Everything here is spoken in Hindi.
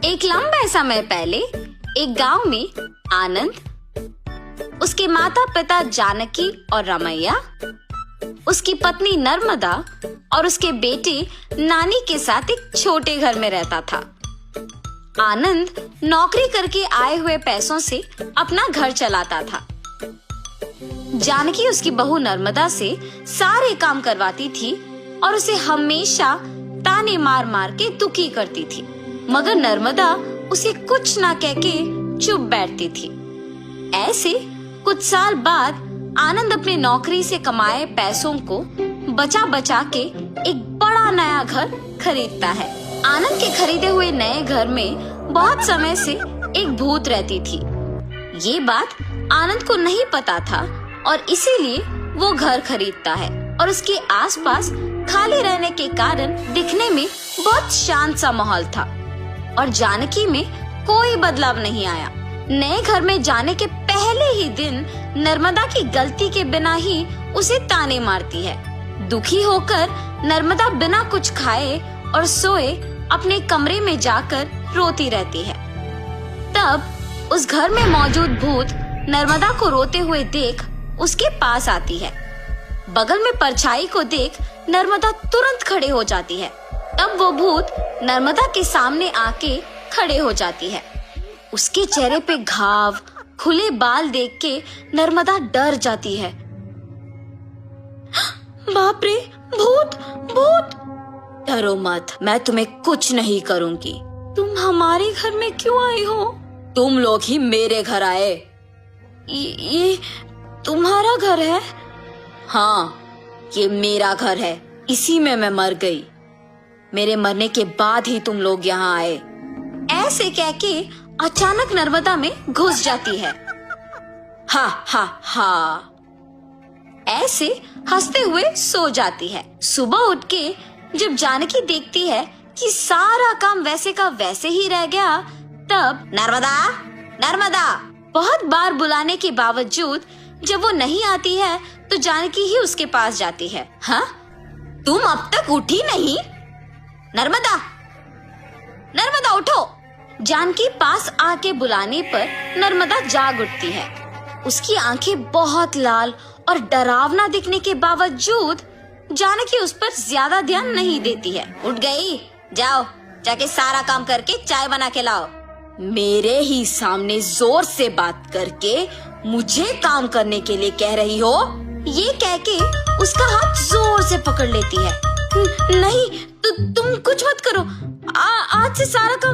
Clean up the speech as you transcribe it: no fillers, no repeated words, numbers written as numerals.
एक लंबे समय पहले एक गांव में आनंद, उसके माता पिता जानकी और रमैया, उसकी पत्नी नर्मदा और उसके बेटे नानी के साथ एक छोटे घर में रहता था। आनंद नौकरी करके आए हुए पैसों से अपना घर चलाता था। जानकी उसकी बहू नर्मदा से सारे काम करवाती थी और उसे हमेशा ताने मार मार के दुखी करती थी, मगर नर्मदा उसे कुछ ना कह के चुप बैठती थी। ऐसे कुछ साल बाद आनंद अपने नौकरी से कमाए पैसों को बचा बचा के एक बड़ा नया घर खरीदता है। आनंद के खरीदे हुए नए घर में बहुत समय से एक भूत रहती थी। ये बात आनंद को नहीं पता था और इसीलिए वो घर खरीदता है और उसके आसपास खाली रहने के कारण दिखने में बहुत शांत सा माहौल था और जानकी में कोई बदलाव नहीं आया। नए घर में जाने के पहले ही दिन नर्मदा की गलती के बिना ही उसे ताने मारती है। दुखी होकर नर्मदा बिना कुछ खाए और सोए अपने कमरे में जाकर रोती रहती है। तब उस घर में मौजूद भूत नर्मदा को रोते हुए देख उसके पास आती है। बगल में परछाई को देख नर्मदा तुरंत खड़े हो जाती है। तब वो भूत नर्मदा के सामने आके खड़े हो जाती है। उसके चेहरे पे घाव, खुले बाल देख के नर्मदा डर जाती है। बाप रे, भूत भूत! डरो मत, मैं तुम्हें कुछ नहीं करूंगी। तुम हमारे घर में क्यों आई हो? तुम लोग ही मेरे घर आए। ये तुम्हारा घर है? हाँ, ये मेरा घर है। इसी में मैं मर गई। मेरे मरने के बाद ही तुम लोग यहाँ आए। ऐसे कह के अचानक नर्मदा में घुस जाती है। हा हा हा, ऐसे हंसते हुए सो जाती है। सुबह उठ के जब जानकी देखती है कि सारा काम वैसे का वैसे ही रह गया, तब नर्मदा नर्मदा बहुत बार बुलाने के बावजूद जब वो नहीं आती है तो जानकी ही उसके पास जाती है। हाँ, तुम अब तक उठी नहीं? नर्मदा नर्मदा उठो! जानकी पास आके बुलाने पर नर्मदा जाग उठती है। उसकी आंखें बहुत लाल और डरावना दिखने के बावजूद जानकी उस पर ज्यादा ध्यान नहीं देती है। उठ गई? जाओ, जाके सारा काम करके चाय बना के लाओ। मेरे ही सामने जोर से बात करके मुझे काम करने के लिए कह रही हो? ये कह के उसका हाथ जोर से पकड़ लेती है। नहीं, तुम कुछ मत करो। आज से सारा काम